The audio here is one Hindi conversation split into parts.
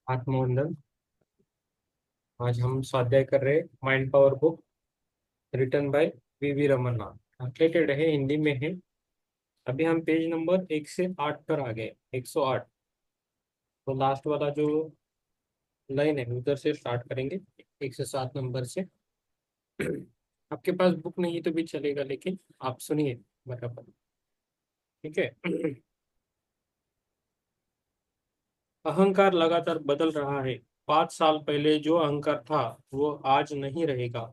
आत्मवंदन। आज हम स्वाध्याय कर रहे mind power book written by V Ramanna. Translated है, हिंदी में है। अभी हम पेज नंबर 1 से 8 पर आ गए। 108। तो लास्ट वाला जो लाइन है उधर से स्टार्ट करेंगे, 1 से 7 नंबर से। आपके पास बुक नहीं तो भी चलेगा, लेकिन आप सुनिए बराबर। ठीक है। अहंकार लगातार बदल रहा है। 5 साल पहले जो अहंकार था वो आज नहीं रहेगा।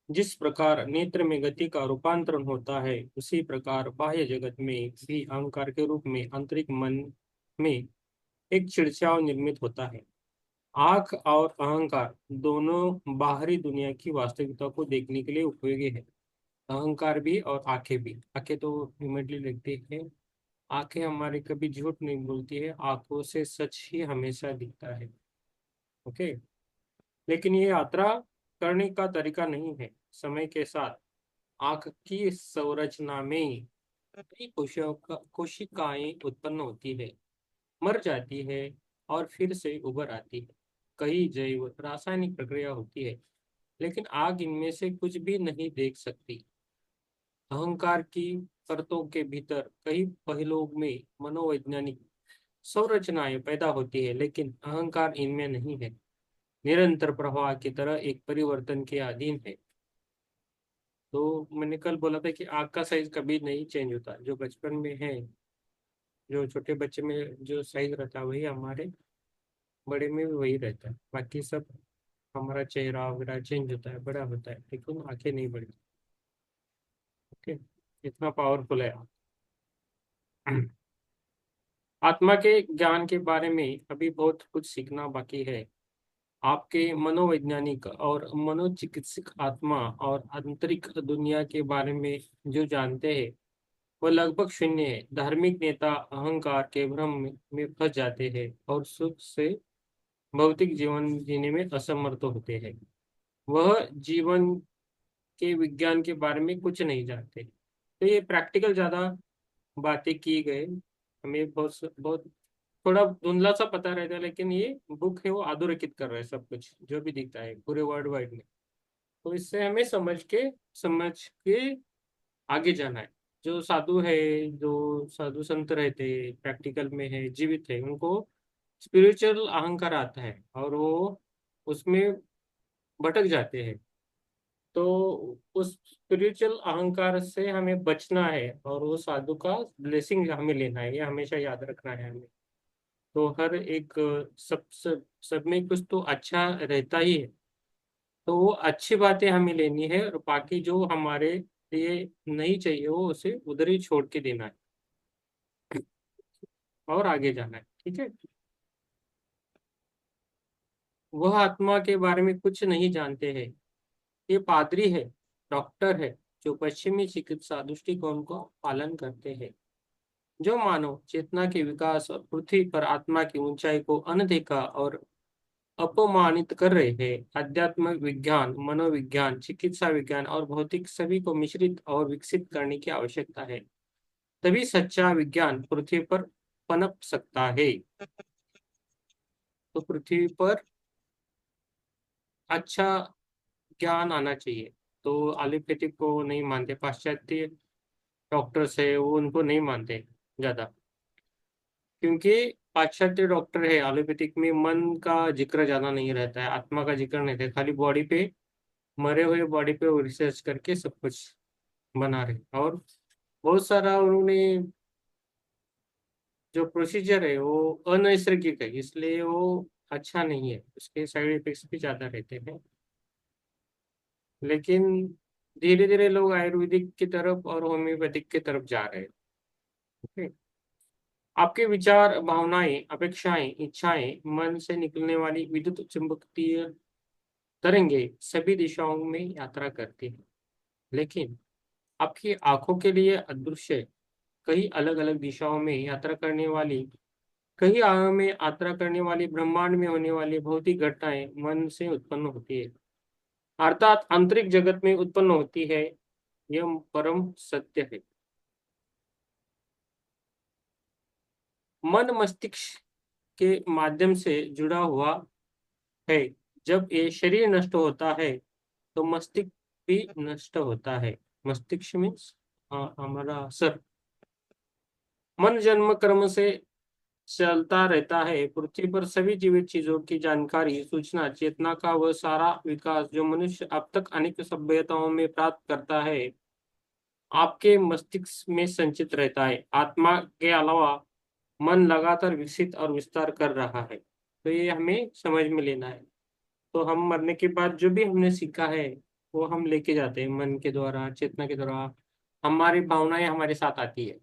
जिस प्रकार नेत्र में गति का रूपांतरण होता है, उसी प्रकार बाह्य जगत में भी अहंकार के रूप में आंतरिक मन में एक चिड़चाव निर्मित होता है। आंख और अहंकार दोनों बाहरी दुनिया की वास्तविकता को देखने के लिए उपयोगी है। अहंकार भी और आंखें भी। आंखें तो इमीडिएटली लिखते हैं। आंखें हमारी कभी झूठ नहीं बोलती है, आंखों से सच ही हमेशा दिखता है। ओके। लेकिन ये यात्रा करने का तरीका नहीं है। समय के साथ आंख की संरचना में कई कोशिकाएं उत्पन्न होती है, मर जाती है और फिर से उभर आती है। कई जैव रासायनिक प्रक्रिया होती है, लेकिन आग इनमें से कुछ भी नहीं देख सकती। अहंकार की परतों के भीतर कई पहलुओं में मनोवैज्ञानिक संरचनाएं पैदा होती है, लेकिन अहंकार इनमें नहीं है। निरंतर प्रवाह की तरह एक परिवर्तन के अधीन है। तो मैंने कल बोला था कि आग का साइज कभी नहीं चेंज होता। जो बचपन में है, जो छोटे बच्चे में जो साइज रहता है वही हमारे बड़े में भी वही रहता है। बाकी सब हमारा चेहरा वगैरह चेंज होता है, बड़ा होता है, लेकिन आंखें नहीं बढ़ती। ओके। इतना पावरफुल है आँख। आत्मा के ज्ञान के बारे में अभी बहुत कुछ सीखना बाकी है। आपके मनोवैज्ञानिक और मनोचिकित्सक आत्मा और आंतरिक दुनिया के बारे में जो जानते हैं वह लगभग शून्य है। धार्मिक नेता अहंकार के भ्रम में फंस जाते हैं और सुख से भौतिक जीवन जीने में असमर्थ होते हैं। वह जीवन के विज्ञान के बारे में कुछ नहीं जानते। तो ये प्रैक्टिकल ज्यादा बातें की गए। हमें बहुत बहुत थोड़ा धुंधला सा पता रहता है, लेकिन ये बुक है वो अधोरेखित कर रहा है सब कुछ जो भी दिखता है पूरे वर्ल्ड वाइड में। तो इससे हमें समझ के आगे जाना है। जो साधु है, जो साधु संत रहते प्रैक्टिकल में है, जीवित है, उनको स्पिरिचुअल अहंकार आता है और वो उसमें भटक जाते हैं। तो उस स्पिरिचुअल अहंकार से हमें बचना है और वो साधु का ब्लेसिंग हमें लेना है, ये हमेशा याद रखना है हमें। तो हर एक सब में कुछ तो अच्छा रहता ही है। तो वो अच्छी बातें हमें लेनी है और बाकी जो हमारे लिए नहीं चाहिए वो उसे उधर ही छोड़ के देना है और आगे जाना है। ठीक है। वह आत्मा के बारे में कुछ नहीं जानते हैं। ये पादरी है, डॉक्टर है, जो पश्चिमी चिकित्सा दृष्टिकोण को पालन करते हैं, जो मानव चेतना के विकास और पृथ्वी पर आत्मा की ऊंचाई को अनदेखा और अपमानित कर रहे हैं। अध्यात्म विज्ञान, मनोविज्ञान, चिकित्सा विज्ञान और भौतिक सभी को मिश्रित और विकसित करने की आवश्यकता है। तभी सच्चा विज्ञान पृथ्वी पर पनप सकता है। तो पृथ्वी पर अच्छा ज्ञान आना चाहिए। तो एलोपैथिक को नहीं मानते, पाश्चात्य डॉक्टर्स है वो उनको नहीं मानते ज्यादा, क्योंकि पाश्चात्य डॉक्टर है एलोपैथिक में मन का जिक्र ज्यादा नहीं रहता है, आत्मा का जिक्र नहीं रहता है, खाली बॉडी पे, मरे हुए बॉडी पे वो रिसर्च करके सब कुछ बना रहे। और बहुत सारा उन्होंने जो प्रोसीजर है वो अनैसर्गिक है, इसलिए वो अच्छा नहीं है, उसके साइड इफेक्ट्स भी ज्यादा रहते हैं। लेकिन धीरे धीरे लोग आयुर्वेदिक की तरफ और होम्योपैथिक की तरफ जा रहे हैं। ठीक है? आपके विचार, भावनाएं, अपेक्षाएं, इच्छाएं, मन से निकलने वाली विद्युत चुंबकीय तरंगे सभी दिशाओं में यात्रा करती हैं। लेकिन आपकी आंखों के लिए अदृश्य कई अलग अलग दिशाओं में यात्रा करने वाली, कई आयामों में यात्रा करने वाली ब्रह्मांड में होने वाली भौतिक घटनाएं मन से उत्पन्न होती है, अर्थात आंतरिक जगत में उत्पन्न होती है। यह परम सत्य है। मन मस्तिष्क के माध्यम से जुड़ा हुआ है। जब ये शरीर नष्ट होता है तो मस्तिष्क भी नष्ट होता है। मस्तिष्क मीन्स हमारा सर। मन जन्म कर्म से चलता रहता है। पृथ्वी पर सभी जीवित चीजों की जानकारी, सूचना, चेतना का वह सारा विकास जो मनुष्य अब तक अनेक सभ्यताओं में प्राप्त करता है, आपके मस्तिष्क में संचित रहता है। आत्मा के अलावा मन लगातार विकसित और विस्तार कर रहा है। तो ये हमें समझ में लेना है। तो हम मरने के बाद जो भी हमने सीखा है वो हम लेके जाते हैं मन के द्वारा, चेतना के द्वारा। हमारी भावनाएं हमारे साथ आती है,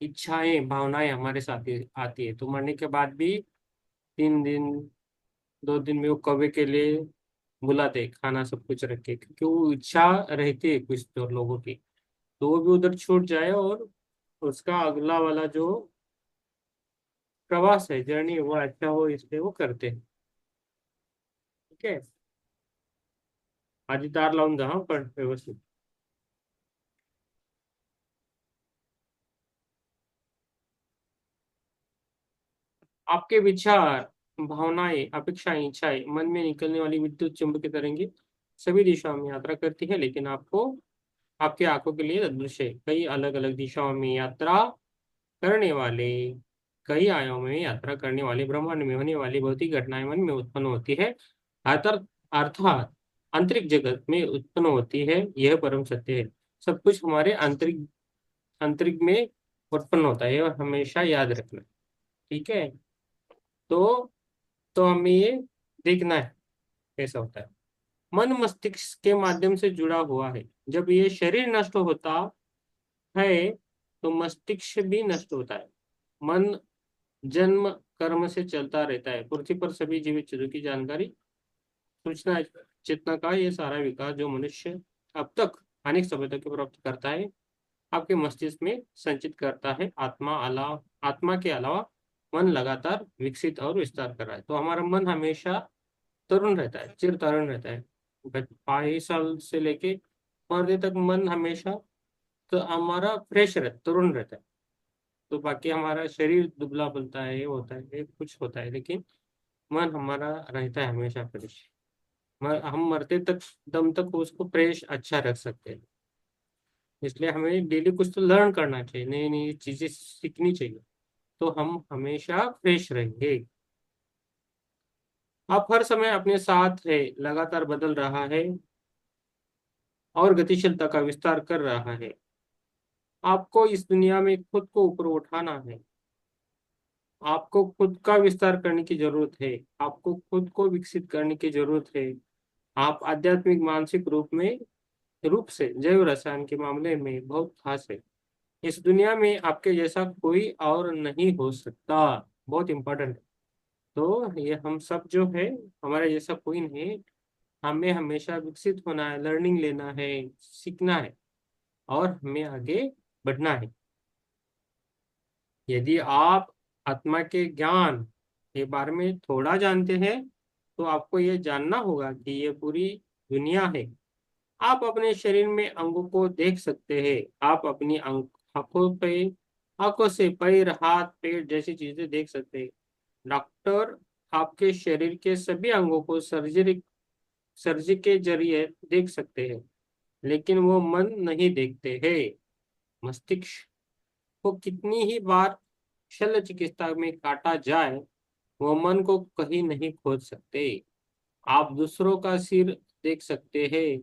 इच्छाएं भावनाएं हमारे साथ आती है। तो मरने के बाद भी 3 दिन 2 दिन में वो कौवे के लिए बुलाते, खाना सब कुछ रख के, क्योंकि वो इच्छा रहती है कुछ तो लोगों की। तो वो भी उधर छूट जाए और उसका अगला वाला जो प्रवास है, जर्नी, वो अच्छा हो, इसलिए वो करते हैं। ठीक है। आधी तार लावून जा, पण व्यवस्थित। आपके विचार, भावनाएं, अपेक्षाएं, इच्छाएं मन में निकलने वाली विद्युत चुंबकीय तरंगे सभी दिशाओं में यात्रा करती है, लेकिन आपको आपकी आंखों के लिए दृश्य कई अलग अलग दिशाओं में यात्रा करने वाले, कई आयामों में यात्रा करने वाले ब्रह्मांड में होने वाली भौतिक घटनाएं मन में उत्पन्न होती है। अर्थात अर्थात आंतरिक जगत में उत्पन्न होती है। यह परम सत्य है। सब कुछ हमारे आंतरिक आंतरिक में उत्पन्न होता है और हमेशा याद रखना। ठीक है। तो हमें ये देखना है कैसा होता है। मन मस्तिष्क के माध्यम से जुड़ा हुआ है। जब ये शरीर नष्ट होता है तो मस्तिष्क भी नष्ट होता है। मन जन्म कर्म से चलता रहता है। पृथ्वी पर सभी जीवित चीजों की जानकारी, सूचना, चेतना का ये सारा विकास जो मनुष्य अब तक अनेक सभ्यता को प्राप्त करता है, आपके मस्तिष्क में संचित करता है। आत्मा के अलावा मन लगातार विकसित और विस्तार कर रहा है। तो हमारा मन हमेशा तरुण रहता है, चिर तरुण रहता है। 22 साल से लेके मरने तक मन हमेशा, तो हमारा फ्रेश रहता, तरुण रहता है। तो बाकी हमारा शरीर दुबला पड़ता है, ये होता है, ये कुछ होता है, लेकिन मन हमारा रहता है हमेशा फ्रेश। हम मरते तक, दम तक उसको फ्रेश अच्छा रख सकते हैं। इसलिए हमें डेली कुछ तो लर्न करना चाहिए, नई नई चीजें सीखनी चाहिए, तो हम हमेशा फ्रेश रहेंगे। आप हर समय अपने साथ है, लगातार बदल रहा है और गतिशीलता का विस्तार कर रहा है। आपको इस दुनिया में खुद को ऊपर उठाना है। आपको खुद का विस्तार करने की जरूरत है। आपको खुद को विकसित करने की जरूरत है। आप आध्यात्मिक मानसिक रूप से जैव रसायन के मामले में बहुत खास है। इस दुनिया में आपके जैसा कोई और नहीं हो सकता। बहुत इंपॉर्टेंट है। तो ये हम सब जो है, हमारे जैसा कोई नहीं है। हमें हमेशा विकसित होना है, लर्निंग लेना है, सीखना है और हमें आगे बढ़ना है। यदि आप आत्मा के ज्ञान के बारे में थोड़ा जानते हैं तो आपको ये जानना होगा कि ये पूरी दुनिया है। आप अपने शरीर में अंगों को देख सकते हैं। आप अपनी आंखों पे आंखों से पैर, हाथ, पेट जैसी चीजें देख सकते हैं। डॉक्टर आपके शरीर के सभी अंगों को सर्जरी के जरिए देख सकते हैं, लेकिन वो मन नहीं देखते हैं। मस्तिष्क को कितनी ही बार शल्य चिकित्सा में काटा जाए, वो मन को कहीं नहीं खोज सकते। आप दूसरों का सिर देख सकते हैं,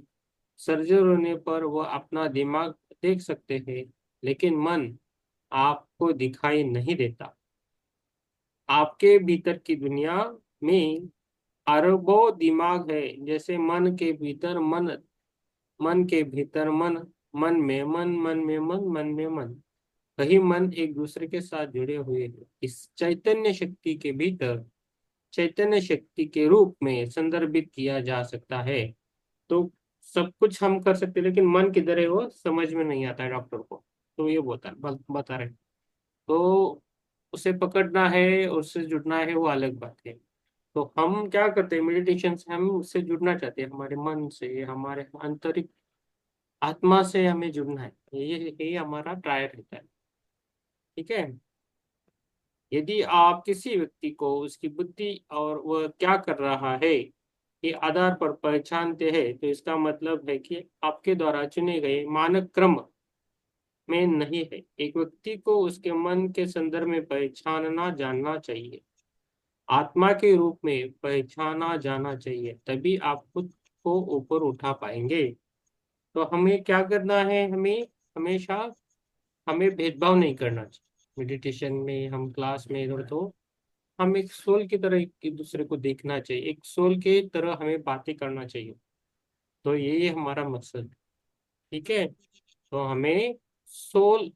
सर्जरी होने पर वह अपना दिमाग देख सकते हैं, लेकिन मन आपको दिखाई नहीं देता। आपके भीतर की दुनिया में अरबों दिमाग है। जैसे मन के भीतर मन, मन में मन में मन, कई मन एक दूसरे के साथ जुड़े हुए हैं। इस चैतन्य शक्ति के भीतर चैतन्य शक्ति के रूप में संदर्भित किया जा सकता है। तो सब कुछ हम कर सकते हैं, लेकिन मन किधर है वो समझ में नहीं आता है डॉक्टर को। तो ये बता रहे। तो उसे पकड़ना है, उससे जुड़ना है, वो अलग बात है। तो हम क्या करते हैं, मेडिटेशन से हम उससे जुड़ना चाहते हैं, हमारे मन से, हमारे आंतरिक आत्मा से हमें जुड़ना है। ये हमारा ट्राई रहता है। ठीक है। यदि आप किसी व्यक्ति को उसकी बुद्धि और वह क्या कर रहा है के आधार पर पहचानते हैं, तो इसका मतलब है कि आपके द्वारा चुने गए मानक क्रम में नहीं है। एक व्यक्ति को उसके मन के संदर्भ में पहचानना जानना चाहिए, आत्मा के रूप में पहचाना जाना चाहिए, तभी आप खुद को ऊपर उठा पाएंगे। तो हमें क्या करना है, हमें हमेशा हमें भेदभाव नहीं करना चाहिए। मेडिटेशन में, हम क्लास में इधर, तो हम एक सोल की तरह एक दूसरे को देखना चाहिए, एक सोल के तरह हमें बातें करना चाहिए। तो यही हमारा मकसद है। ठीक है, तो हमें सोल,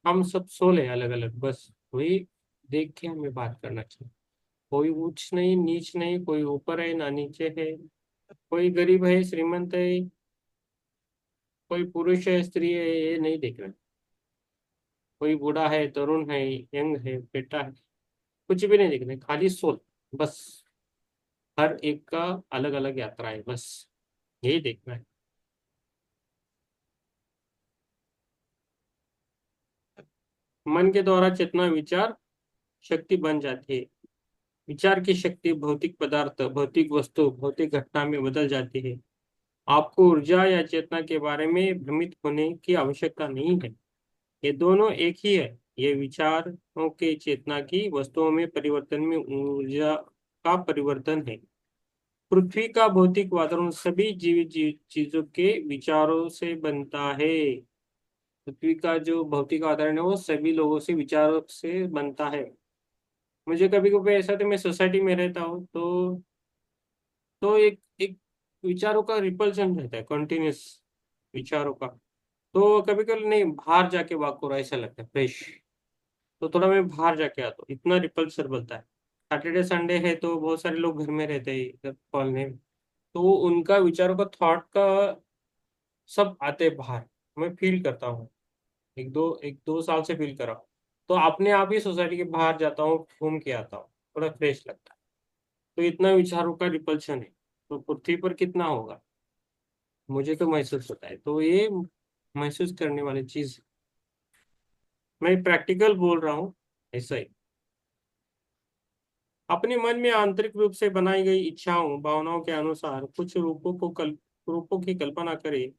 हम सब सोल है अलग अलग, बस वही देख के हमें बात करना चाहिए। कोई ऊंच नहीं नीच नहीं, कोई ऊपर है ना नीचे है, कोई गरीब है श्रीमंत है, कोई पुरुष है स्त्री है, ये नहीं देखना। कोई बूढ़ा है तरुण है, यंग है बेटा है, कुछ भी नहीं देखना, खाली सोल बस। हर एक का अलग अलग यात्रा है, बस यही देखना है। मन के द्वारा चेतना विचार शक्ति बन जाती है। विचार की शक्ति भौतिक पदार्थ, भौतिक वस्तु, भौतिक घटना में बदल जाती है। आपको ऊर्जा या चेतना के बारे में भ्रमित होने की आवश्यकता नहीं है, ये दोनों एक ही है। ये विचारों के चेतना की वस्तुओं में परिवर्तन में ऊर्जा का परिवर्तन है। पृथ्वी का भौतिक वातावरण सभी जीवित चीजों के विचारों से बनता है। पृथ्वी का जो भौतिक वातावरण है वो सभी लोगों से विचारों से बनता है। मुझे कभी कभी ऐसा, तो मैं सोसाइटी में रहता हूँ, तो एक एक विचारों का रिपल्शन रहता है, कंटिन्यूस विचारों का। तो कभी कभी नहीं, बाहर जाके वॉक करो ऐसा लगता है फ्रेश। तो थोड़ा मैं बाहर जाके आता हूँ, इतना रिपल्सर बनता है। सैटरडे संडे है तो बहुत सारे लोग घर में रहते हैं इधर कॉलोनी में, तो उनका विचारों का थॉट का सब आते हैं बाहर। मैं फील करता हूँ, एक दो साल से फील कर रहा हूँ। तो अपने आप ही सोसाइटी के बाहर जाता हूँ, घूम के आता हूँ, थोड़ा फ्रेश लगता है। तो इतना विचारों का रिपल्शन है, तो पृथ्वी पर कितना होगा, मुझे तो महसूस होता है। तो ये महसूस करने वाली चीज, मैं प्रैक्टिकल बोल रहा हूँ, ऐसा ही। अपने मन में आंतरिक रूप से बनाई गई इच्छाओं भावनाओं के अनुसार कुछ रूपों की कल्पना करें,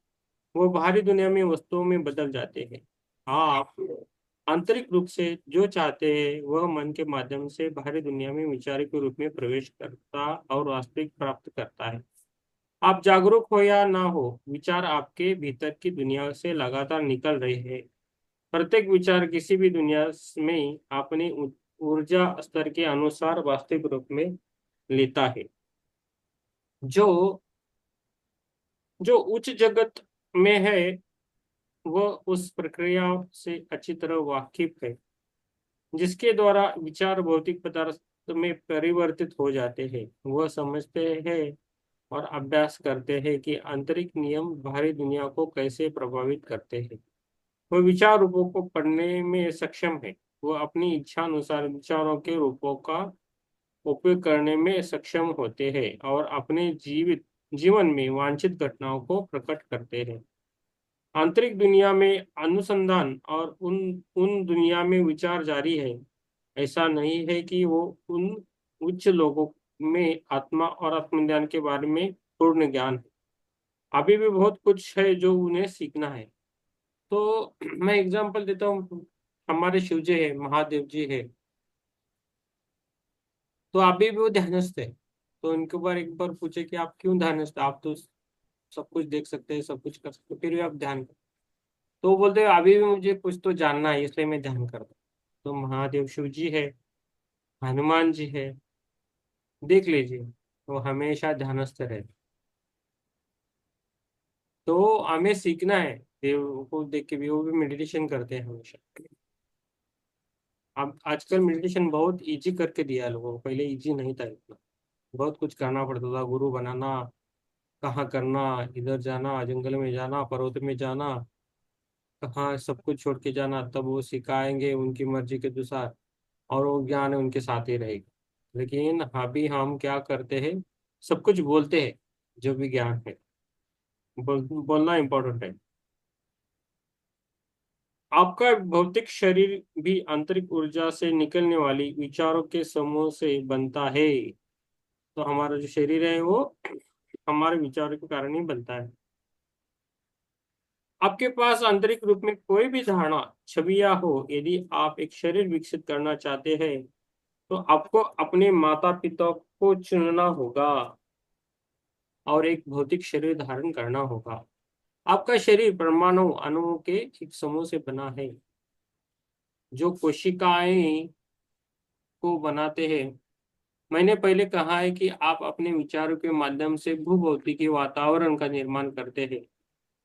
वो बाहरी दुनिया में वस्तुओं में बदल जाते हैं। आप आंतरिक रूप से जो चाहते हैं वह मन के माध्यम से बाहरी दुनिया में विचार के रूप में प्रवेश करता और वास्तविक प्राप्त करता है। आप जागरूक हो या ना हो, विचार आपके भीतर की दुनिया से लगातार निकल रहे हैं। प्रत्येक विचार किसी भी दुनिया में अपनी ऊर्जा स्तर के अनुसार वास्तविक रूप में लेता है। जो जो उच्च जगत में है वह उस प्रक्रिया से अच्छी तरह वाकिफ है, जिसके द्वारा विचार भौतिक पदार्थ में परिवर्तित हो जाते हैं। वह समझते हैं और अभ्यास करते हैं कि आंतरिक नियम बाहरी दुनिया को कैसे प्रभावित करते हैं। वह विचार रूपों को पढ़ने में सक्षम है। वह अपनी इच्छा अनुसार विचारों के रूपों का उपयोग करने में सक्षम होते हैं और अपने जीवित जीवन में वांछित घटनाओं को प्रकट करते हैं। आंतरिक दुनिया में अनुसंधान और उन उन दुनिया में विचार जारी है। ऐसा नहीं है कि वो उन उच्च लोगों में आत्मा और आत्मज्ञान के बारे में पूर्ण ज्ञान है। अभी भी बहुत कुछ है जो उन्हें सीखना है। तो मैं एग्जांपल देता हूँ, हमारे शिव जी है, महादेव जी है, तो अभी भी वो ध्यानस्थ है। तो उनके ऊपर एक बार पूछे कि आप क्यों ध्यानस्थ, आप तो सब कुछ देख सकते हैं, सब कुछ कर सकते हैं, फिर भी आप ध्यान कर। तो वो बोलते हैं अभी भी मुझे कुछ तो जानना है, इसलिए मैं ध्यान करता हूँ। तो महादेव शिव जी है, हनुमान जी है, देख लीजिए, वो हमेशा ध्यानस्थ रहे। तो हमें सीखना है, देव को देख के भी वो भी मेडिटेशन करते हैं हमेशा। अब आजकल मेडिटेशन बहुत इजी करके दिया है लोगों को, पहले इजी नहीं था इतना। बहुत कुछ करना पड़ता था, गुरु बनाना, कहाँ करना, इधर जाना, जंगल में जाना, पर्वत में जाना, कहाँ सब कुछ छोड़ के जाना, तब वो सिखाएंगे उनकी मर्जी के अनुसार, और वो ज्ञान उनके साथ ही रहेगा। लेकिन अभी हम क्या करते हैं, सब कुछ बोलते हैं, जो भी ज्ञान है, बोलना इम्पोर्टेंट है। आपका भौतिक शरीर भी आंतरिक ऊर्जा से निकलने वाली विचारों के समूह से बनता है। तो हमारा जो शरीर है वो हमारे विचारों के कारण ही बनता है। आपके पास आंतरिक रूप में कोई भी धारणा छवियां हो, यदि आप एक शरीर विकसित करना चाहते हैं तो आपको अपने माता पिता को चुनना होगा और एक भौतिक शरीर धारण करना होगा। आपका शरीर परमाणु अणुओं के एक समूह से बना है जो कोशिकाएं को बनाते हैं। मैंने पहले कहा है कि आप अपने विचारों के माध्यम से भूभौतिकी वातावरण का निर्माण करते हैं।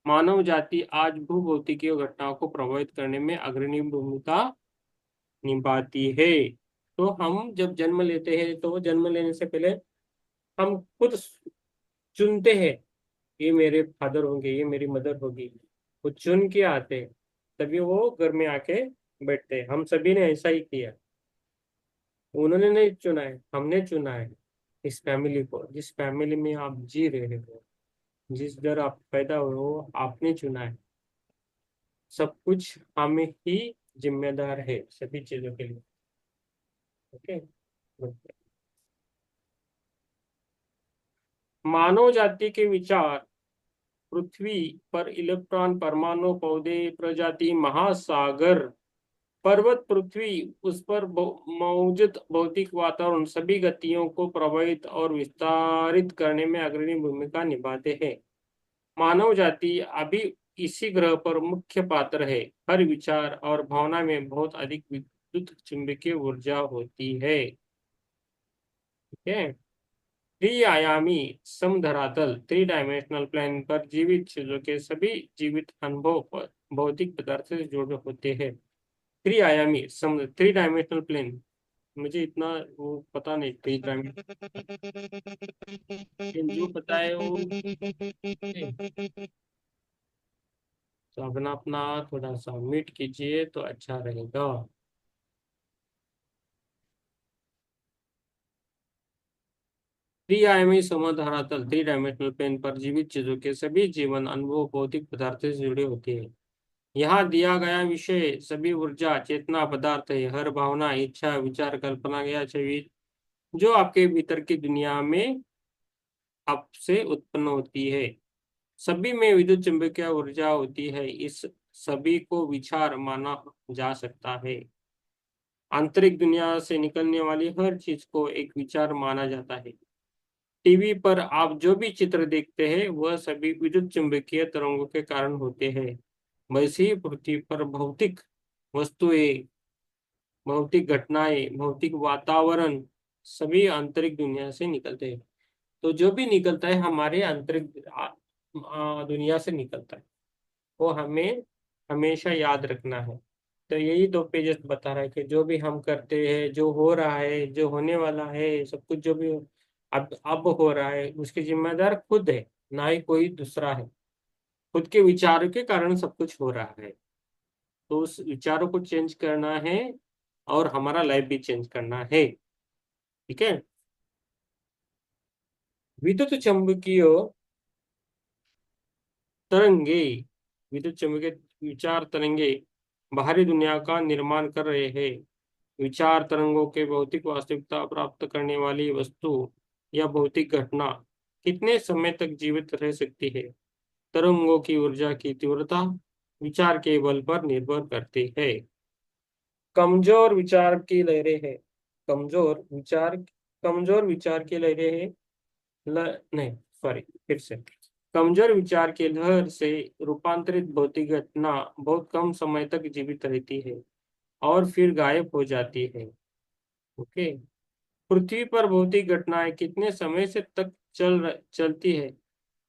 मानव जाति आज भूभौतिकीय घटनाओं को प्रभावित करने में अग्रणी भूमिका निभाती है। तो हम जब जन्म लेते हैं तो जन्म लेने से पहले हम खुद चुनते हैं, ये मेरे फादर होंगे, ये मेरी मदर होगी। वो चुन के आते हैं, तभी वो घर में आके बैठते हैं। हम सभी ने ऐसा ही किया। उन्होंने नहीं चुना है, हमने चुना है इस फैमिली को। जिस फैमिली में आप जी रहे हो, जिस घर आप पैदा हुए हो, आपने चुना है। सब कुछ हमें ही जिम्मेदार है सभी चीजों के लिए। ओके। मानव जाति के विचार पृथ्वी पर इलेक्ट्रॉन, परमाणु, पौधे, प्रजाति, महासागर, पर्वत, पृथ्वी, उस पर मौजूद भौतिक वातावरण सभी गतियों को प्रभावित और विस्तारित करने में अग्रणी भूमिका निभाते हैं। मानव जाति अभी इसी ग्रह पर मुख्य पात्र है। हर विचार और भावना में बहुत अधिक विद्युत चुंबकीय ऊर्जा होती है। ठीक है। त्रिआयामी समधरातल, थ्री डायमेंशनल प्लेन पर जीवित चीजों के सभी जीवित अनुभव पर भौतिक पदार्थ से जुड़े होते हैं। त्रिआयामी सम थ्री डायमेंशनल प्लेन, मुझे इतना वो पता नहीं। थ्री डायमेंशनल जो पता है वो तो अपना अपना थोड़ा सा म्यूट कीजिए तो अच्छा रहेगा। त्रिआयामी समाधारातल, थ्री डायमेंशनल प्लेन पर जीवित चीजों के सभी जीवन अनुभव भौतिक पदार्थ से जुड़े होते हैं। यहाँ दिया गया विषय सभी ऊर्जा चेतना पदार्थ है। हर भावना, इच्छा, विचार, कल्पना या छवि जो आपके भीतर की दुनिया में आपसे उत्पन्न होती है, सभी में विद्युत चुंबकीय ऊर्जा होती है। इस सभी को विचार माना जा सकता है। आंतरिक दुनिया से निकलने वाली हर चीज को एक विचार माना जाता है। टीवी पर आप जो भी चित्र देखते हैं वह सभी विद्युत चुंबकीय तरंगों के कारण होते हैं। वैसे ही पृथ्वी पर भौतिक वस्तुएं, भौतिक घटनाएं, भौतिक वातावरण सभी आंतरिक दुनिया से निकलते हैं। तो जो भी निकलता है हमारे आंतरिक दुनिया से निकलता है, वो हमें हमेशा याद रखना है। तो यही दो पेजेस बता रहा है कि जो भी हम करते हैं, जो हो रहा है, जो होने वाला है, सब कुछ जो भी अब हो रहा है, उसकी जिम्मेदार खुद है, ना ही कोई दूसरा है। खुद के विचारों के कारण सब कुछ हो रहा है। तो उस विचारों को चेंज करना है और हमारा लाइफ भी चेंज करना है। ठीक है। विद्युत चुंबकीय तरंगे, विद्युत चुंबकीय विचार तरंगे बाहरी दुनिया का निर्माण कर रहे हैं। विचार तरंगों के भौतिक वास्तविकता प्राप्त करने वाली वस्तु या भौतिक घटना कितने समय तक जीवित रह सकती है, तरंगों की ऊर्जा की तीव्रता विचार के बल पर निर्भर करती है। कमजोर विचार की लहरें हैं। कमजोर विचार, कमजोर विचार की लहरें हैं। नहीं, सॉरी, फिर से। कमजोर विचार के लहर से रूपांतरित भौतिक घटना बहुत कम समय तक जीवित रहती है और फिर गायब हो जाती है। ओके। पृथ्वी पर भौतिक घटनाएं कितने समय से तक चलती है,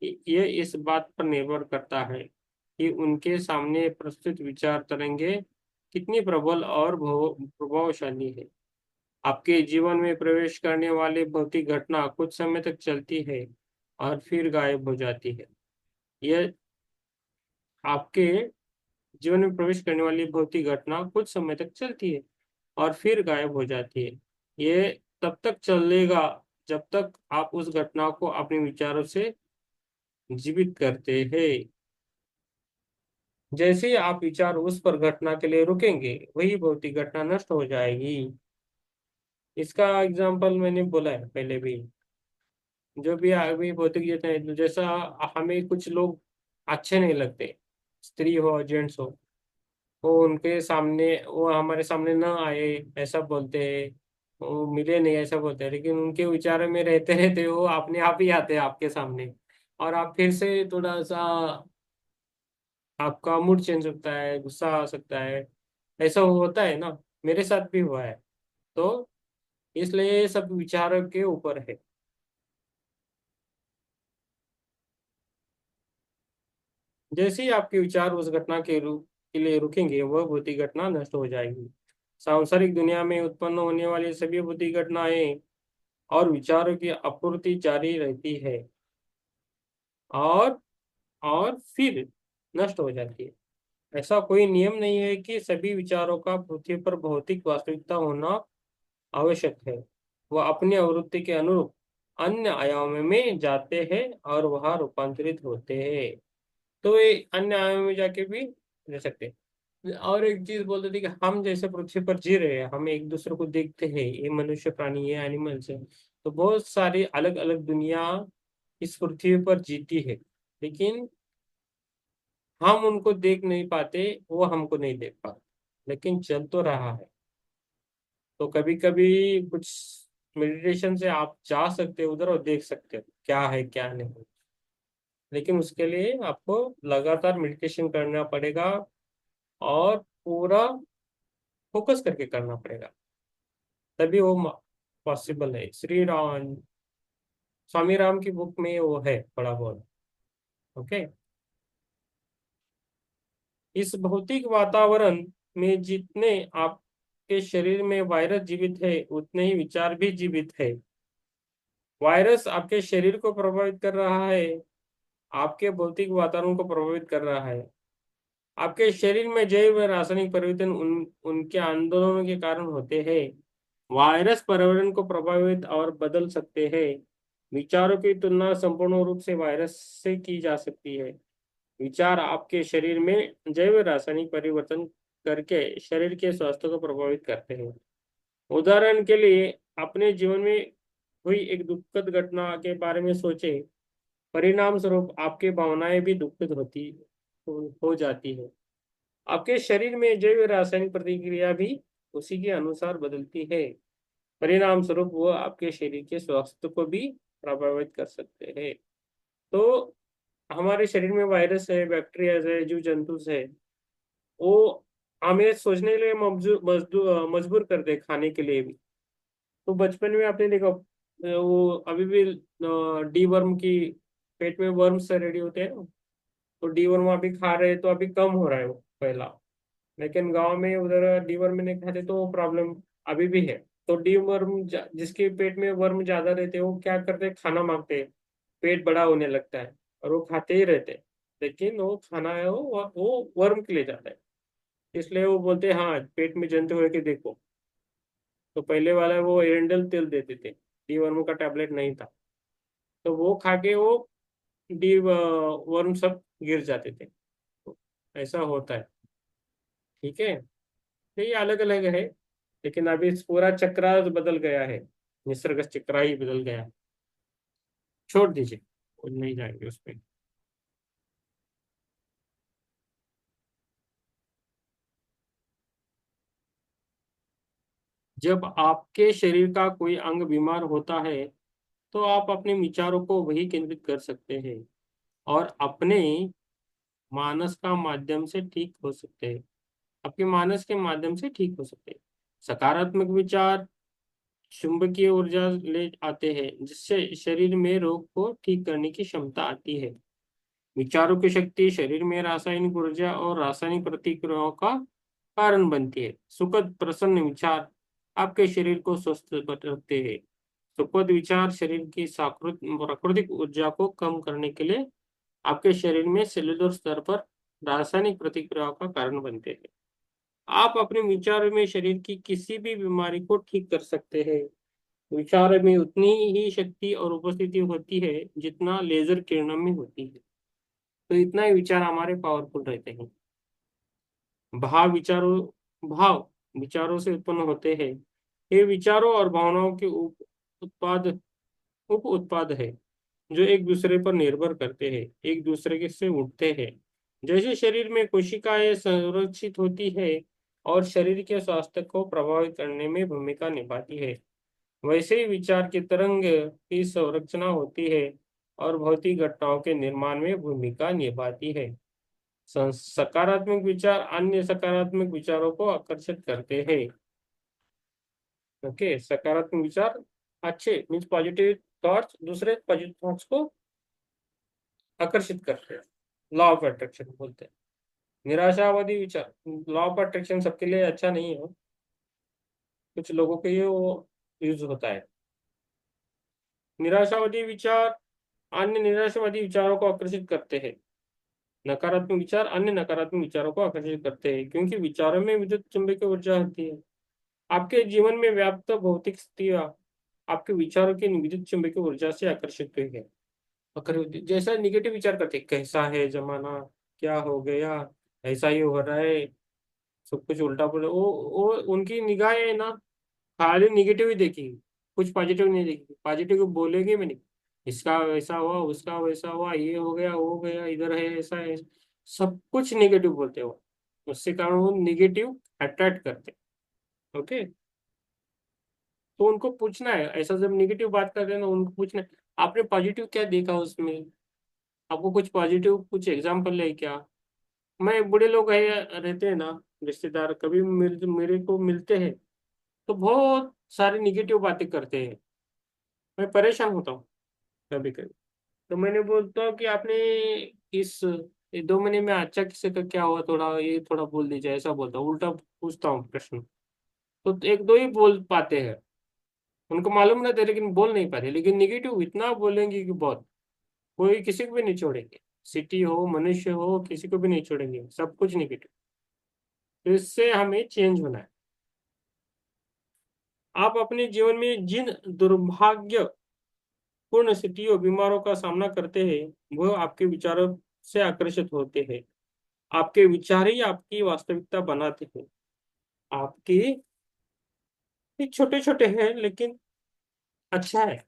ये इस बात पर निर्भर करता है कि उनके सामने प्रस्तुत विचार तरंगे कितनी प्रबल और प्रभावशाली है। आपके जीवन में प्रवेश करने वाली भौतिक घटना कुछ समय तक चलती है और फिर गायब हो जाती है। यह आपके जीवन में प्रवेश करने वाली भौतिक घटना कुछ समय तक चलती है और फिर गायब हो जाती है। ये तब तक चलेगा जब तक आप उस घटना को अपने विचारों से जीवित करते हैं। जैसे ही आप विचार उस पर घटना के लिए रुकेंगे, वही भौतिक घटना नष्ट हो जाएगी। इसका एग्जाम्पल मैंने बोला है पहले भी। जो भी अभी भौतिक घटना है, जैसा हमें कुछ लोग अच्छे नहीं लगते, स्त्री हो जेंट्स हो, वो उनके सामने, वो हमारे सामने ना आए ऐसा बोलते हैं, वो मिले नहीं ऐसा बोलते हैं, लेकिन उनके विचारों में रहते रहते वो अपने आप ही आते हैं आपके सामने। और आप फिर से थोड़ा सा, आपका मूड चेंज होता है, गुस्सा आ सकता है, ऐसा होता है ना। मेरे साथ भी हुआ है। तो इसलिए ये सब विचारों के ऊपर है। जैसे ही आपके विचार उस घटना के लिए रुकेंगे, वह भौतिक घटना नष्ट हो जाएगी। सांसारिक दुनिया में उत्पन्न होने वाली सभी भौतिक घटनाएं और विचारों की आपूर्ति जारी रहती है, और फिर नष्ट हो जाती है। ऐसा कोई नियम नहीं है कि सभी विचारों का पृथ्वी पर भौतिक वास्तविकता होना आवश्यक है। वह अपनी आवृत्ति के अनुरूप अन्य आयाम में जाते हैं और वहां रूपांतरित होते हैं। तो ये अन्य आयाम में जाके भी रह सकते हैं। और एक चीज बोलते थे कि हम जैसे पृथ्वी पर जी रहे हैं, हम एक दूसरे को देखते हैं, ये मनुष्य प्राणी, ये एनिमल्स है, तो बहुत सारी अलग अलग दुनिया इस पृथ्वी पर जीती है। लेकिन हम उनको देख नहीं पाते, वो हमको नहीं देख पाते, लेकिन चल तो रहा है। तो कभी कभी कुछ मेडिटेशन से आप जा सकते हो उधर और देख सकते हो क्या है क्या नहीं। लेकिन उसके लिए आपको लगातार मेडिटेशन करना पड़ेगा, और पूरा फोकस करके करना पड़ेगा, तभी वो पॉसिबल है। श्री राम, स्वामी राम की बुक में वो है बड़ा बहुत। ओके। इस भौतिक वातावरण में जितने आपके शरीर में वायरस जीवित है, उतने ही विचार भी जीवित है। वायरस आपके शरीर को प्रभावित कर रहा है, आपके भौतिक वातावरण को प्रभावित कर रहा है। आपके शरीर में जैव व रासायनिक परिवर्तन उनके आंदोलनों के कारण होते हैं। वायरस पर्यावरण को प्रभावित और बदल सकते हैं। विचारों की तुलना संपूर्ण रूप से वायरस से की जा सकती है। विचार आपके शरीर में जैव रासायनिक परिवर्तन करके शरीर के स्वास्थ्य को प्रभावित करते हैं। उदाहरण के लिए, अपने जीवन में हुई एक दुखद घटना के बारे में सोचें। परिणाम स्वरूप आपकी भावनाएं भी दुखद हो जाती है। आपके शरीर में जैव रासायनिक प्रतिक्रिया भी उसी के अनुसार बदलती है। परिणाम स्वरूप वो आपके शरीर के स्वास्थ्य को भी प्रभावित कर सकते हैं। तो हमारे शरीर में वायरस है, बैक्टीरिया है, जीव जंतु है, वो हमें सोचने के लिए मजबूर कर दे, खाने के लिए भी। तो बचपन में आपने देखा, वो अभी भी डी वर्म की, पेट में वर्म्स रेडी होते हैं ना, तो डी वर्म अभी खा रहे हैं तो अभी कम हो रहा है वो पहला। लेकिन गांव में उधर डी वर्म नहीं खाते तो वो प्रॉब्लम अभी भी है। तो डी वर्म जिसके पेट में वर्म ज्यादा रहते हैं, वो क्या करते हैं, खाना मांगते हैं, पेट बड़ा होने लगता है, और वो खाते ही रहते हैं। लेकिन वो खाना है, वो वर्म के लिए जाता है। इसलिए वो बोलते हैं हाँ पेट में जंतु है कि देखो। तो पहले वाला वो एरेंडल तेल देते थे, डी वर्म का टैबलेट नहीं था। तो वो खा के वो डी वर्म सब गिर जाते थे। तो ऐसा होता है। ठीक है। तो ये अलग अलग है, लेकिन अभी इस पूरा चक्र बदल गया है, निसर्ग चक्र ही बदल गया है। छोड़ दीजिए, वो नहीं जाएंगे उस पे। जब आपके शरीर का कोई अंग बीमार होता है, तो आप अपने विचारों को वही केंद्रित कर सकते हैं, और अपने मानस का माध्यम से ठीक हो सकते हैं। आपके मानस के माध्यम से ठीक हो सकते हैं। सकारात्मक विचार चुंबकीय ऊर्जा ले आते हैं, जिससे शरीर में रोग को ठीक करने की क्षमता आती है। विचारों की शक्ति शरीर में रासायनिक ऊर्जा और रासायनिक प्रतिक्रियाओं का कारण बनती है। सुखद प्रसन्न विचार आपके शरीर को स्वस्थ रखते हैं। सुखद विचार शरीर की प्राकृतिक ऊर्जा को कम करने के लिए आपके शरीर में सेलुलर स्तर पर रासायनिक प्रतिक्रियाओं का कारण बनते हैं। आप अपने विचार में शरीर की किसी भी बीमारी को ठीक कर सकते हैं। विचार में उतनी ही शक्ति और उपस्थिति होती है जितना लेजर किरणों में होती है। तो इतना ही विचार हमारे पावरफुल रहते हैं। भाव विचारों से उत्पन्न होते हैं। ये विचारों और भावनाओं के उत्पाद उप उत्पाद है, जो एक दूसरे पर निर्भर करते हैं, एक दूसरे के से उठते हैं। जैसे शरीर में कोशिकाएं संरक्षित होती है और शरीर के स्वास्थ्य को प्रभावित करने में भूमिका निभाती है, वैसे ही विचार की तरंग की संरचना होती है और भौतिक घटनाओं के निर्माण में भूमिका निभाती है। सकारात्मक विचार अन्य सकारात्मक विचारों को आकर्षित करते हैं। ओके, सकारात्मक विचार अच्छे मीन्स पॉजिटिव थॉट्स दूसरे पॉजिटिव थॉट्स को आकर्षित करते हैं, लॉ ऑफ अट्रैक्शन बोलते हैं। निराशावादी विचार, लॉ ऑफ अट्रैक्शन सबके लिए अच्छा नहीं है, कुछ लोगों के लिए वो यूज होता है। निराशावादी विचार अन्य निराशावादी विचारों को आकर्षित करते हैं। नकारात्मक विचार अन्य नकारात्मक विचारों को आकर्षित करते हैं, क्योंकि विचारों में विद्युत चुंबकीय ऊर्जा होती है। आपके जीवन में व्याप्त भौतिक स्थितियां आपके विचारों की विद्युत चुंबकीय ऊर्जा से आकर्षित हुई है। जैसा निगेटिव विचार करते, कैसा है जमाना, क्या हो गया, ऐसा ही हो रहा है, सब कुछ उल्टा पुल्टा, वो उनकी निगाहें ना खाली निगेटिव ही देखी, कुछ पॉजिटिव नहीं देखी। पॉजिटिव बोलेंगे भी नहीं, इसका वैसा हुआ, उसका वैसा हुआ, ये हो गया, वो गया, इधर है, ऐसा है, सब कुछ निगेटिव बोलते हो। उससे कारण वो निगेटिव अट्रैक्ट करते। ओके, तो उनको पूछना है, ऐसा जब निगेटिव बात करते हैं ना, उनको पूछना है आपने पॉजिटिव क्या देखा उसमें, आपको कुछ पॉजिटिव कुछ एग्जाम्पल है क्या। मैं बूढ़े लोग है रहते हैं ना, रिश्तेदार कभी मेरे को मिलते हैं, तो बहुत सारी निगेटिव बातें करते हैं। मैं परेशान होता हूँ कभी कभी। तो मैंने बोलता हूँ कि आपने इस ये 2 महीने में अच्छा किसी का क्या हुआ, थोड़ा ये थोड़ा बोल दीजिए, ऐसा बोलता हूँ, उल्टा पूछता हूँ प्रश्न। तो एक दो ही बोल पाते हैं, उनको मालूम रहता है लेकिन बोल नहीं पाते। लेकिन निगेटिव इतना बोलेंगे कि बहुत, कोई किसी को भी नहीं छोड़ेंगे, सिटी हो मनुष्य हो किसी को भी नहीं छोड़ेंगे, सब कुछ निगेटिव। तो इससे हमें चेंज होना है। आप अपने जीवन में जिन दुर्भाग्यपूर्ण स्थितियों बीमारों का सामना करते हैं, वो आपके विचारों से आकर्षित होते हैं। आपके विचार ही आपकी वास्तविकता बनाते हैं। आपकी छोटे छोटे हैं लेकिन अच्छा है,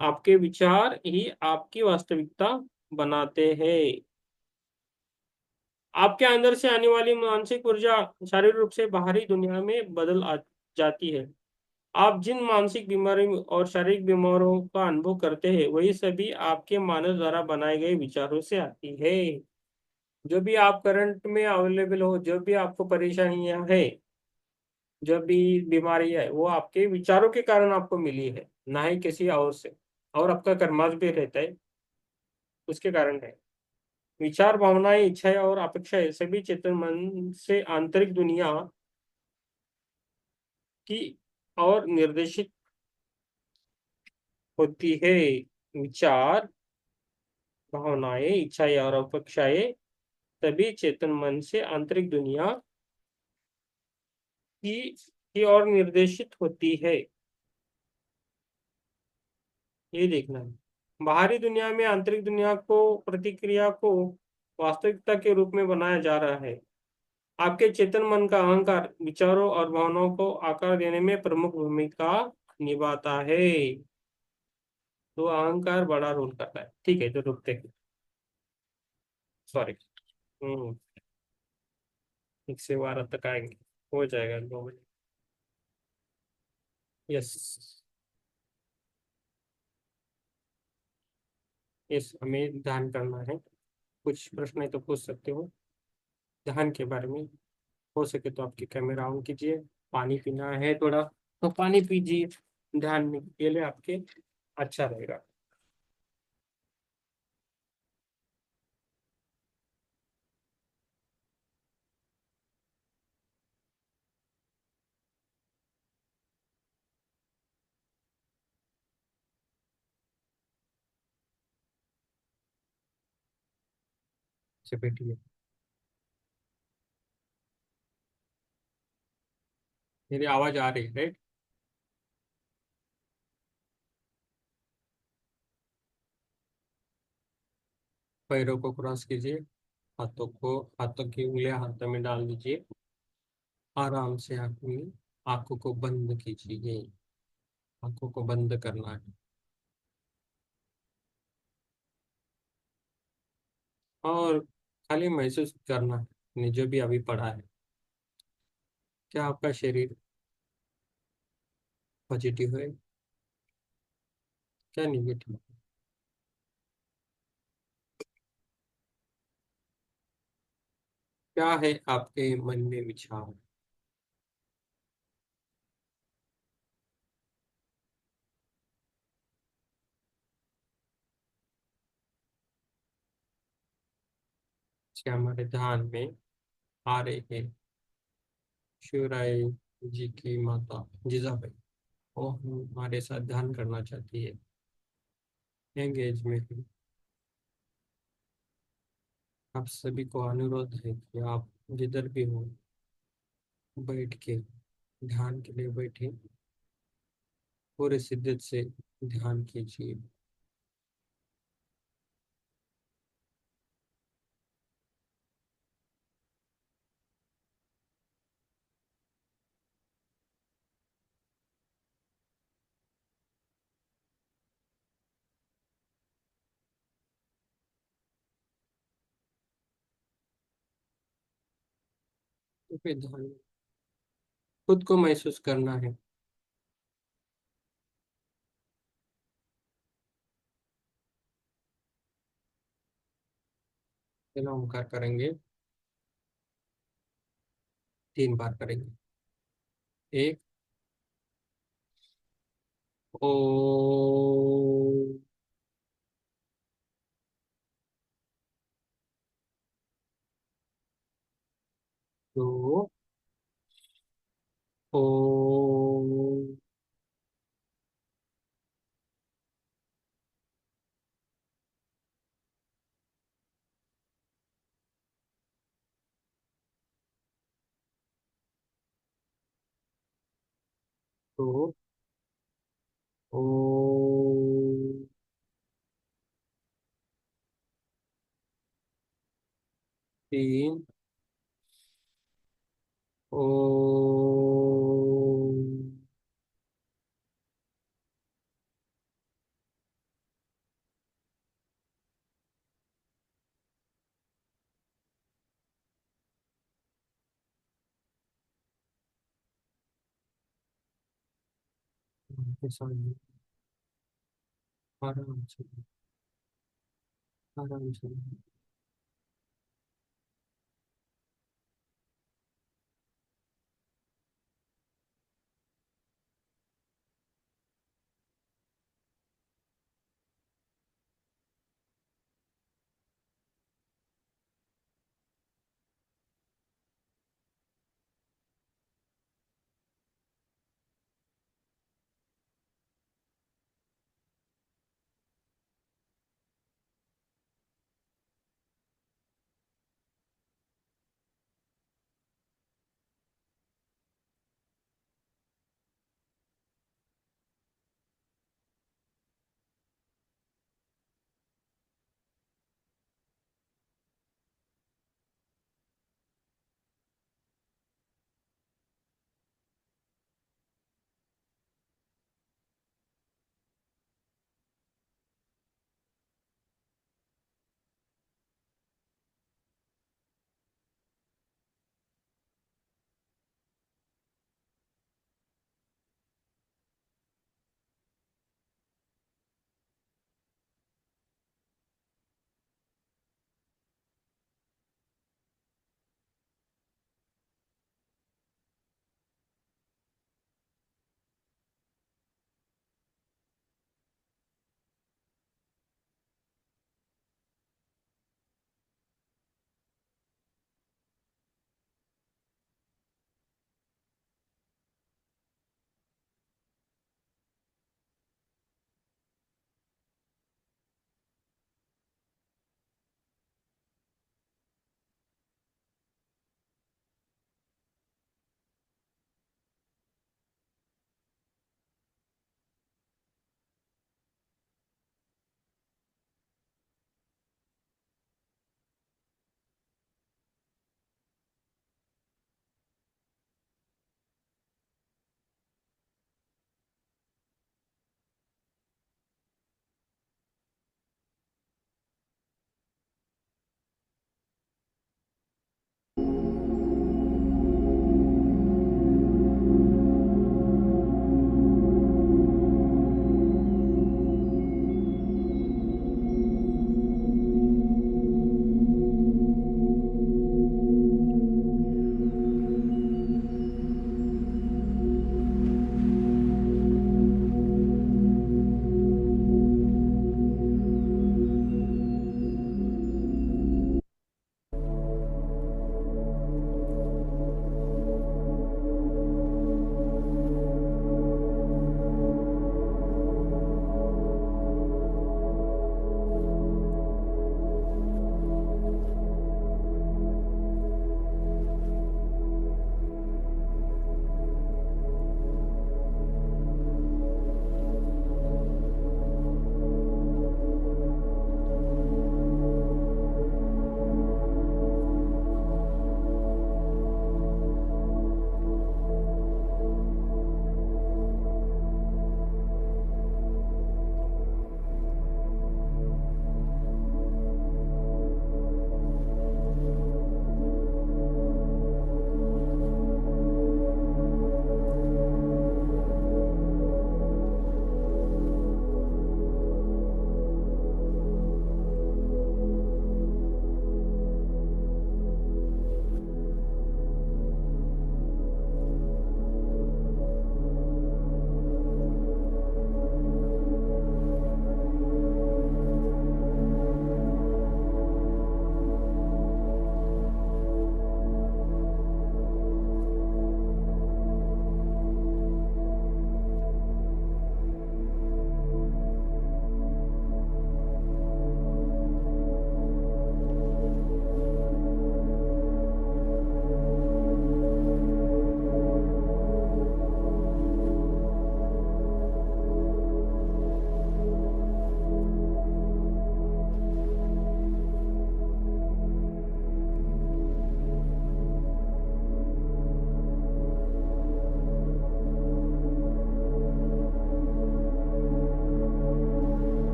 आपके विचार ही आपकी वास्तविकता बनाते हैं। आपके अंदर से आने वाली मानसिक ऊर्जा शारीरिक रूप से बाहरी दुनिया में जाती है। आप जिन मानसिक बीमारी और शारीरिक बीमारियों का अनुभव करते हैं, वही सभी आपके मानस द्वारा बनाए गए विचारों से आती है। जो भी आप करंट में अवेलेबल हो, जो भी आपको परेशानियां है, जो भी बीमारी है, वो आपके विचारों के कारण आपको मिली है, ना ही किसी और से। और आपका कर्माश भी रहता है, उसके कारण है। विचार भावनाएं इच्छाएं और अपेक्षाएं सभी चेतन मन से आंतरिक दुनिया की और निर्देशित होती है। विचार भावनाएं इच्छाएं और अपेक्षाएं तभी चेतन मन से आंतरिक दुनिया की ओर निर्देशित होती है। ये देखना है, बाहरी दुनिया में आंतरिक दुनिया को प्रतिक्रिया को वास्तविकता के रूप में बनाया जा रहा है। आपके चेतन मन का अहंकार विचारों और भावनाओं को आकार देने में प्रमुख भूमिका निभाता है। तो अहंकार बड़ा रोल करता है। ठीक है, तो रुकते हैं। सॉरी। हम्म 112 तक आएंगे, हो जाएगा 2 मिनट। यस। यस, हमें ध्यान करना है। कुछ प्रश्न है तो पूछ सकते हो ध्यान के बारे में। हो सके तो आपकी कैमरा ऑन कीजिए। पानी पीना है थोड़ा, तो पानी पीजिए, ध्यान में के लिए आपके अच्छा रहेगा। अच्छा बैठिए। मेरी आवाज आ रही है राइट। पैरों को क्रॉस कीजिए। हाथों की उंगलियां हाथों में डाल दीजिए। आराम से अपनी आंखों को बंद कीजिए। आंखों को बंद करना है और खाली महसूस करना है ने जो भी अभी पढ़ा है। क्या आपका शरीर पॉजिटिव है, क्या निगेटिव? क्या है आपके मन में विचार? क्या हमारे ध्यान में आ रहे हैं शिवराय जी की माता जीजाबाई, वो हमारे साथ ध्यान करना चाहती है। एंगेज में है। आप सभी को अनुरोध है कि आप जिधर भी हो बैठ के ध्यान के लिए बैठे, पूरे शिद्दत से ध्यान कीजिए। तो फिर ध्यान खुद को महसूस करना है। चलो ओंकार करेंगे, 3 बार करेंगे। एक, ओ, दो, ओ, दो, ओ, 3, ओ। के सामने आराम से, आराम से।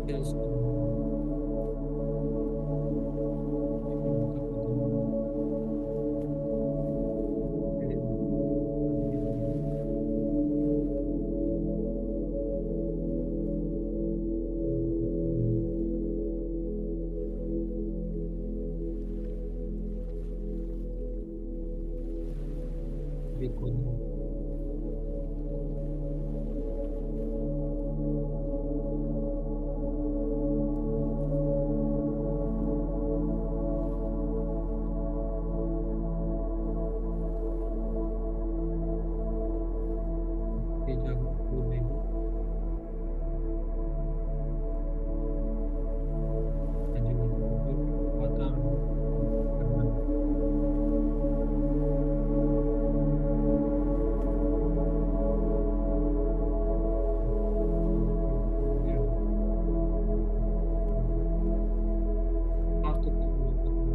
फिर उसको फिर उनका को धन्यवाद। मेरे धन्यवाद। बिल्कुल। जागरूक हो जाएगी। आजूबाजू वातावरण करना। हाँ तो कर लो, कर लो।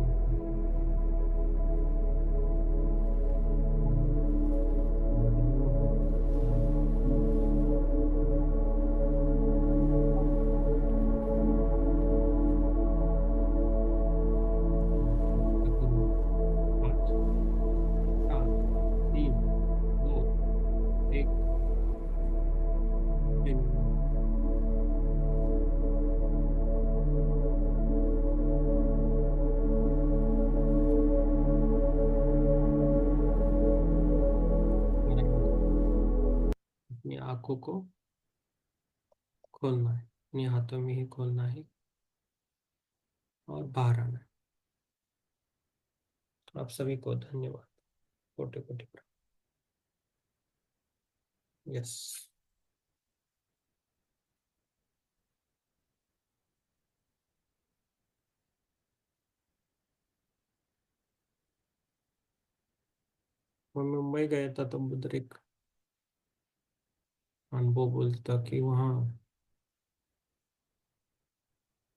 पाँच, चार, तीन, दो, एक। अपनी आंखों को खोलना है, अपने हाथों में ही खोलना है और बाहर आना है। तो आप सभी को धन्यवाद, कोटि कोटि प्रणाम। यस। मैं मुंबई गया था तो उधर एक अनुभव बोलता कि वहाँ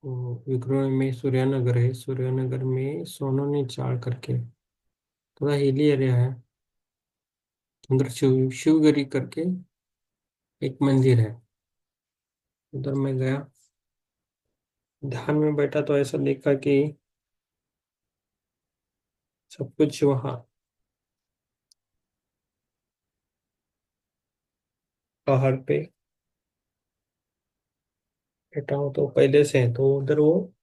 वो विक्रोई में सूर्यनगर है, सूर्यनगर में सोनोनी चाड़ करके थोड़ा हिली एरिया है। उधर शिवगिरी करके एक मंदिर है। उधर मैं गया, ध्यान में बैठा तो ऐसा देखा कि सब कुछ वहाँ पहाड़ पे बैठा हूँ तो पहले से है, तो उधर वो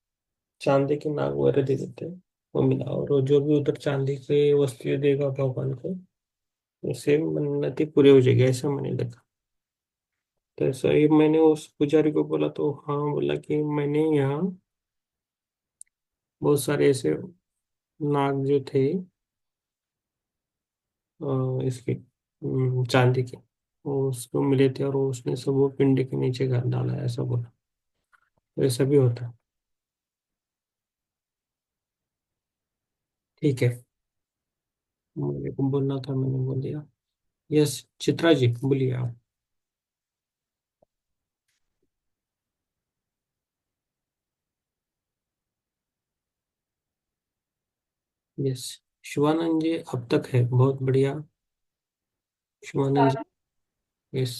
चांदी के नाग वगैरह दे देते हैं, वो मिला। और वो जो भी उधर चांदी के वस्तुएं देगा भगवान को, उससे मन्नतें पूरी हो जाएगी, ऐसा मैंने देखा। तो ऐसा ही मैंने उस पुजारी को बोला तो हाँ बोला कि मैंने यहाँ बहुत सारे ऐसे नाग जो थे इसके चांदी के, वो उसको मिले थे और वो उसने सब वो पिंड के नीचे गाड़ डाला, ऐसा बोला। तो ऐसा भी होता है। ठीक है, मेरे को बोलना था, मैंने बोल दिया। यस चित्रा जी बोलिए आप। यस शिवानंद जी अब तक है, बहुत बढ़िया। शिवानंद जी। यस।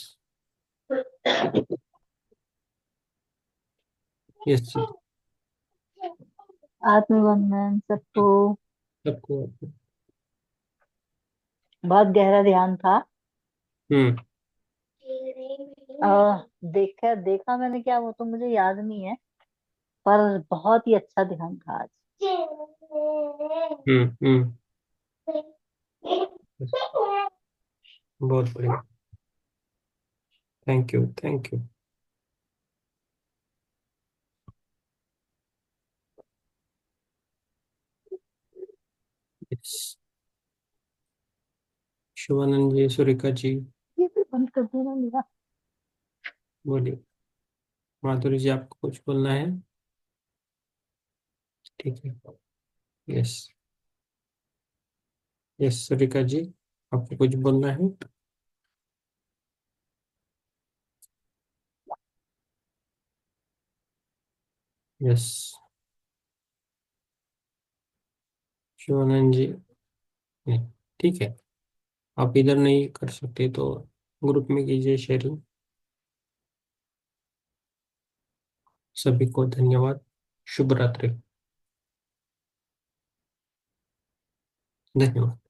यस जी। आत्मबंधन सबको। सबको। बहुत गहरा ध्यान था। हम्म। देखा देखा मैंने क्या, वो तो मुझे याद नहीं है, पर बहुत ही अच्छा ध्यान था आज। हम्म। Yes, बहुत बढ़िया। Thank you, thank you. Yes Shivanand ji, Surekha ji ये भी बंद कर देना मेरा। बोलिए। माधुरी जी आपको कुछ बोलना है? ठीक है। यस। यस सुरेखा जी आपको कुछ बोलना है? यस शिवानंद जी नहीं, ठीक है। आप इधर नहीं कर सकते तो ग्रुप में कीजिए शेयरिंग। सभी को धन्यवाद। शुभ रात्रि। धन्यवाद।